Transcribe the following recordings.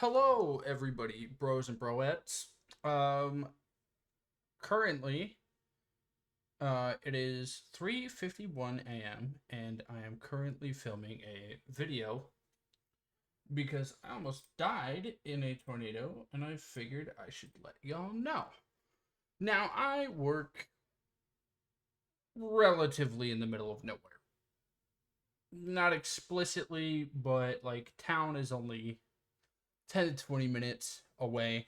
Hello, everybody, bros and broettes. Um, Currently, it is 3:51 a.m. and I am currently filming a video because I almost died in a tornado, and I figured I should let y'all know. Now, I work relatively in the middle of nowhere. Not explicitly, but like town is only 10 to 20 minutes away.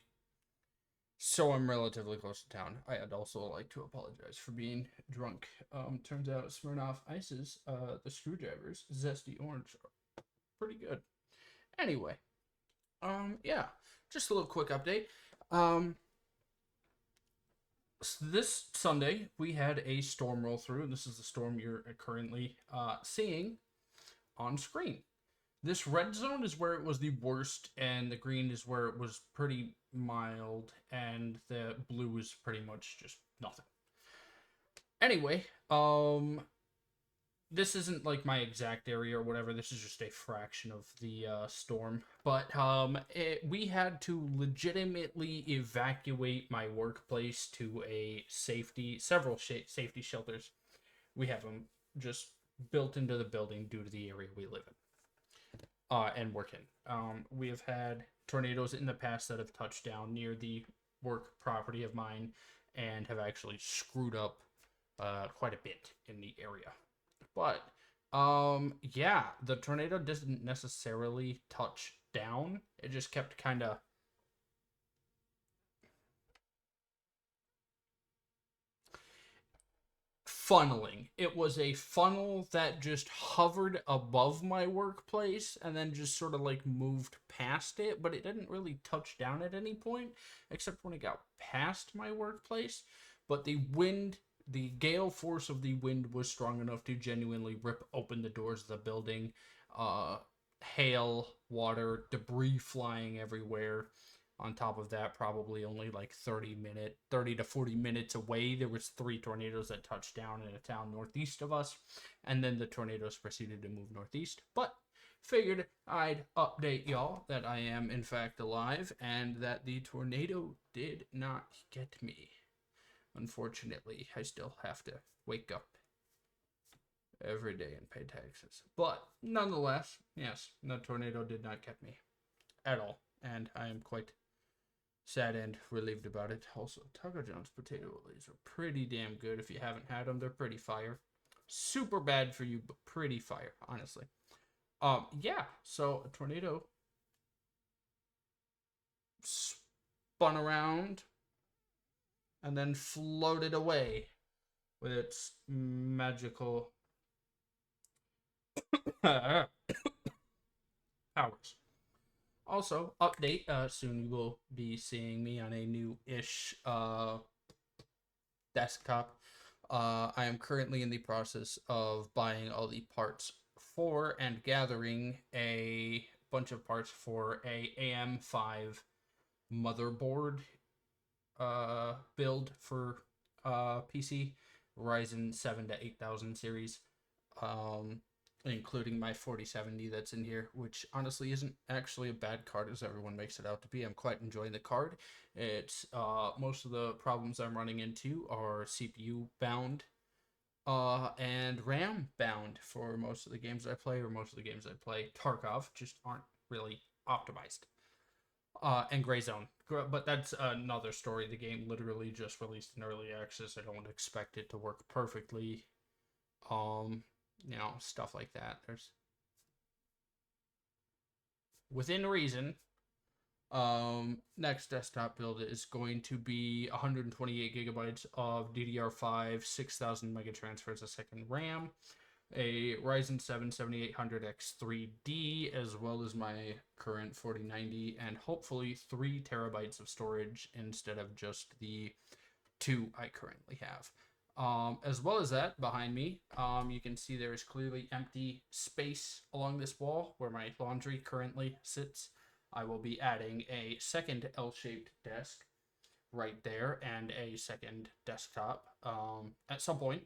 So I'm relatively close to town. I'd also like to apologize for being drunk. Turns out Smirnoff Ices, the screwdrivers, zesty orange, are pretty good. Anyway, yeah, just a little quick update. Um, this Sunday we had a storm roll through, and this is the storm you're currently seeing on screen. This red zone is where it was the worst, and the green is where it was pretty mild, and the blue is pretty much just nothing. Anyway, this isn't like my exact area or whatever. This is just a fraction of the storm. But we had to legitimately evacuate my workplace to several safety shelters. We have them just built into the building due to the area we live in and work in. We have had tornadoes in the past that have touched down near the work property of mine and have actually screwed up quite a bit in the area. But yeah, the tornado doesn't necessarily touch down. It just kept kind of funneling. It was a funnel that just hovered above my workplace and then just sort of like moved past it, but it didn't really touch down at any point except when it got past my workplace. But the gale force of the wind was strong enough to genuinely rip open the doors of the building. Uh, Hail, water, debris flying everywhere. On top of that, probably only like 30 to 40 minutes away, there was three tornadoes that touched down in a town northeast of us, and then the tornadoes proceeded to move northeast. But figured I'd update y'all that I am in fact alive and that the tornado did not get me. Unfortunately, I still have to wake up every day and pay taxes. But nonetheless, yes, the tornado did not get me at all, and I am quite sad and relieved about it. Also, Taco John's potato lays are pretty damn good. If you haven't had them, they're pretty fire. Super bad for you, but pretty fire, honestly. Yeah. So a tornado spun around and then floated away with its magical powers. Also, update, soon you will be seeing me on a new-ish desktop. I am currently in the process of buying all the parts for and gathering a bunch of parts for a AM5 motherboard build for PC, Ryzen 7 to 8000 series. Including my 4070 that's in here, which honestly isn't actually a bad card as everyone makes it out to be. I'm quite enjoying the card. It's most of the problems I'm running into are CPU bound and RAM bound for most of the games I play, or most of the games I play. Tarkov just aren't really optimized. And Gray Zone, but that's another story. The game literally just released in early access. I don't expect it to work perfectly. Stuff like that. There's within reason. Next desktop build is going to be 128 gigabytes of DDR5, 6,000 mega transfers a second RAM, a Ryzen 7 7800X3D, as well as my current 4090, and hopefully 3 terabytes of storage instead of just the 2 I currently have. As well as that, behind me, you can see there is clearly empty space along this wall where my laundry currently sits. I will be adding a second L-shaped desk right there and a second desktop at some point.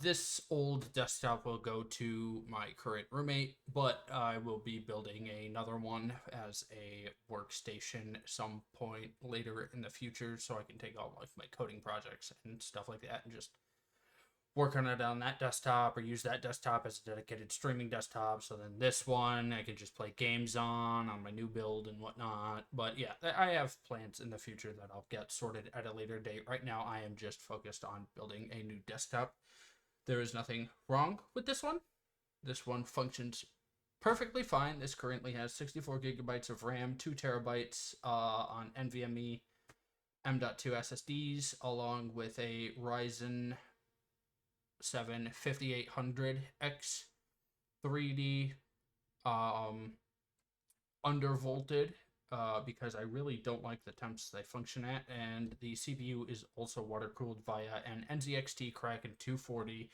This old desktop will go to my current roommate, but I will be building another one as a workstation some point later in the future, so I can take all like my coding projects and stuff like that and just work on it on that desktop or use that desktop as a dedicated streaming desktop. So then this one I can just play games on my new build and whatnot. But yeah, I have plans in the future that I'll get sorted at a later date. Right now I am just focused on building a new desktop. There is nothing wrong with this one. This one functions perfectly fine. This currently has 64 gigabytes of RAM, 2 terabytes on NVMe M.2 SSDs, along with a Ryzen 7 5800X 3D undervolted because I really don't like the temps they function at, and the CPU is also water cooled via an NZXT Kraken 240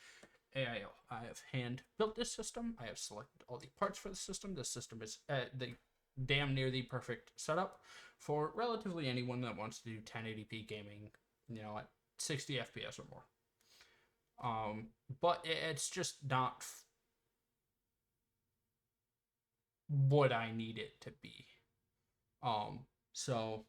AIO. I have hand built this system. I have selected all the parts for the system. This system is the damn near the perfect setup for relatively anyone that wants to do 1080p gaming, at 60 FPS or more. But it's just not what I need it to be. So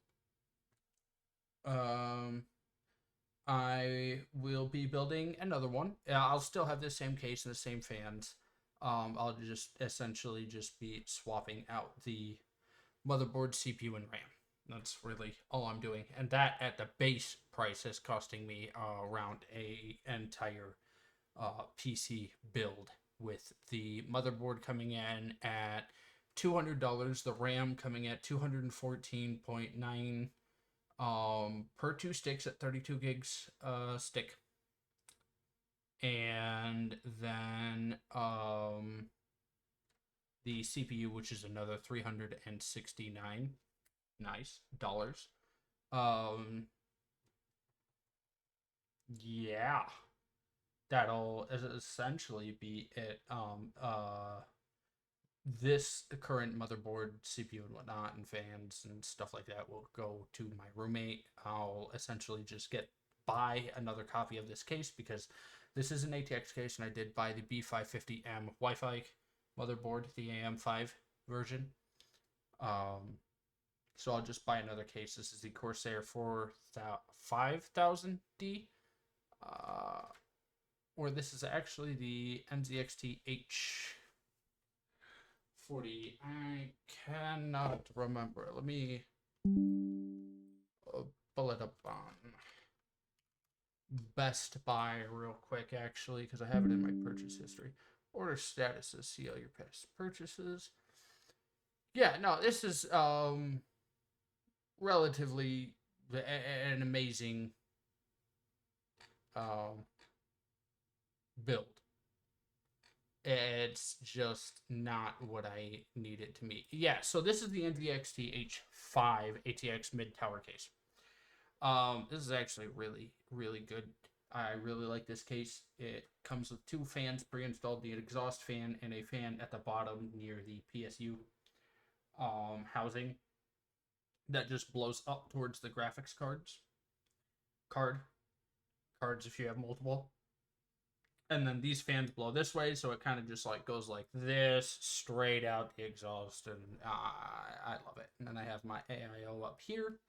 I will be building another one. I'll still have the same case and the same fans. I'll just essentially just be swapping out the motherboard, CPU, and RAM. That's really all I'm doing, and that at the base price is costing me around a entire PC build, with the motherboard coming in at $200, the RAM coming at 214.9 per 2 sticks at 32 gigs stick, and then the CPU, which is another 369 nice dollars. Yeah, that'll essentially be it. This current motherboard, CPU, and whatnot, and fans and stuff like that will go to my roommate. I'll essentially just buy another copy of this case because this is an ATX case, and I did buy the B550M Wi-Fi motherboard, the AM5 version. So I'll just buy another case. This is the Corsair 5000D. Or this is actually the NZXT H40. I cannot remember. Let me pull it up on Best Buy real quick, actually, because I have it in my purchase history. Order statuses. See all your past purchases. Yeah, no, this is relatively an amazing build. It's just not what I need it to be. Yeah, so this is the NVXT H5 ATX mid tower case. This is actually really, really good. I really like this case. It comes with 2 fans pre-installed, the exhaust fan and a fan at the bottom near the PSU housing that just blows up towards the graphics cards if you have multiple. And then these fans blow this way, so it kind of just like goes like this straight out the exhaust, and I love it. And then I have my AIO up here.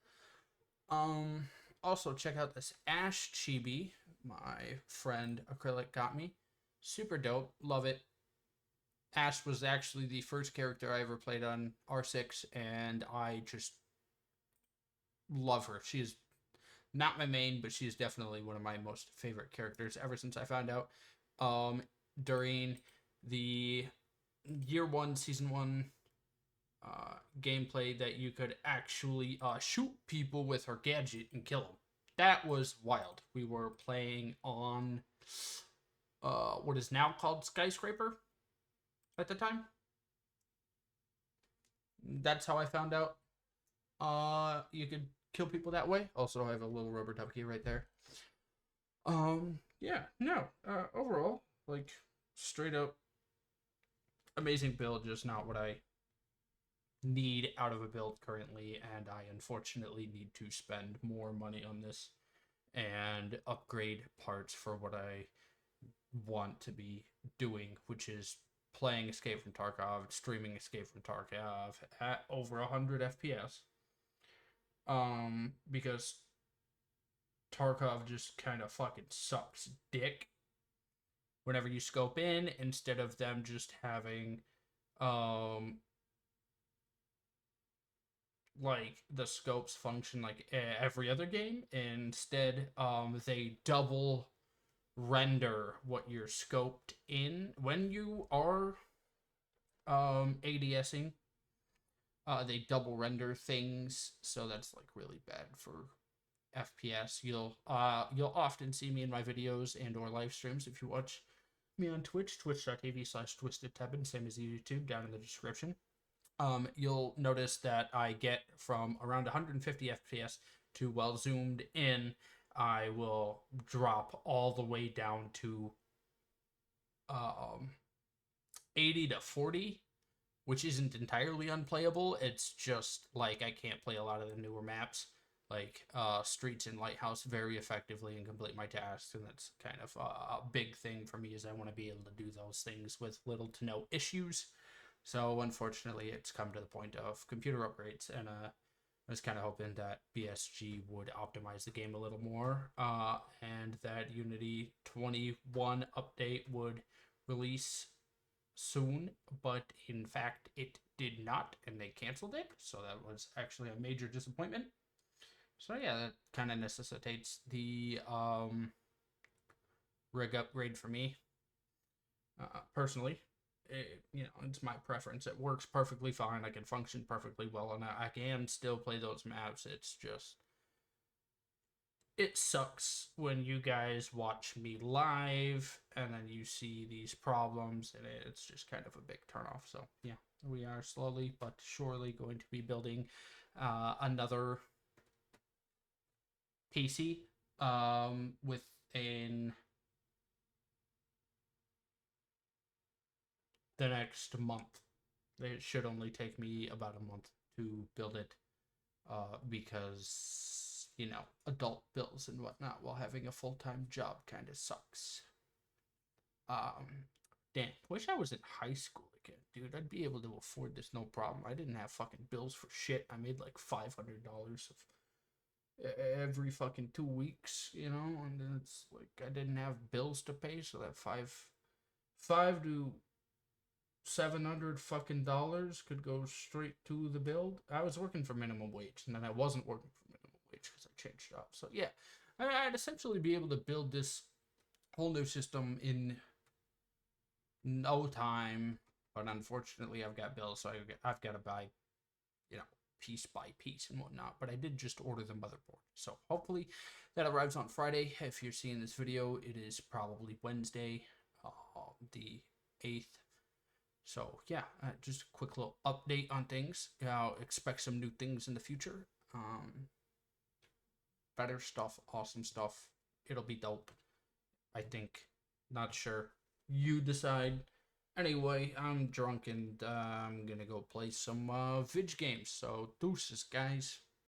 Also check out this Ash Chibi my friend Acrylic got me. Super dope, love it. Ash was actually the first character I ever played on R6, and I just love her. She is not my main, but she is definitely one of my most favorite characters ever since I found out during the year 1, season 1 gameplay that you could actually shoot people with her gadget and kill them. That was wild. We were playing on what is now called Skyscraper at the time. That's how I found out you could kill people that way. Also, I have a little rubber ducky right there. Yeah, no. Overall, like, straight up amazing build, just not what I need out of a build currently, and I unfortunately need to spend more money on this and upgrade parts for what I want to be doing, which is playing Escape from Tarkov, streaming Escape from Tarkov at over 100 FPS. Because Tarkov just kind of fucking sucks dick whenever you scope in, instead of them just having like the scopes function like every other game. Instead, they double render what you're scoped in when you are ADSing. They double render things, so that's like really bad for FPS. You'll often see me in my videos and or live streams if you watch me on Twitch, twitch.tv/twistedtebben, same as YouTube, down in the description. You'll notice that I get from around 150 FPS to, well zoomed in, I will drop all the way down to 80 to 40, which isn't entirely unplayable. It's just like I can't play a lot of the newer maps, like Streets and Lighthouse, very effectively and complete my tasks, and that's kind of a big thing for me, is I want to be able to do those things with little to no issues. So unfortunately, it's come to the point of computer upgrades, and I was kind of hoping that BSG would optimize the game a little more, and that Unity 21 update would release soon, but in fact it did not, and they canceled it, so that was actually a major disappointment. So yeah, that kind of necessitates the rig upgrade for me, personally. It's my preference. It works perfectly fine. I can function perfectly well, and I can still play those maps. It's just, it sucks when you guys watch me live and then you see these problems, and it's just kind of a big turnoff. So yeah, we are slowly but surely going to be building another PC within the next month. It should only take me about a month to build it, because, adult bills and whatnot while having a full-time job kind of sucks. Damn, wish I was in high school again, dude. I'd be able to afford this no problem. I didn't have fucking bills for shit. I made like $500 every fucking 2 weeks, and then it's like I didn't have bills to pay, so that five to $700 fucking dollars could go straight to the build. I was working for minimum wage, and then I wasn't working for minimum wage because I changed jobs. So yeah, I'd essentially be able to build this whole new system in no time, but unfortunately I've got bills, so I've got to buy, piece by piece and whatnot. But I did just order the motherboard, so hopefully that arrives on Friday. If you're seeing this video, it is probably Wednesday, the 8th. So yeah, just a quick little update on things. Expect some new things in the future. Better stuff, awesome stuff. It'll be dope, I think. Not sure. You decide. Anyway, I'm drunk, and I'm gonna go play some Vidge games. So deuces, guys.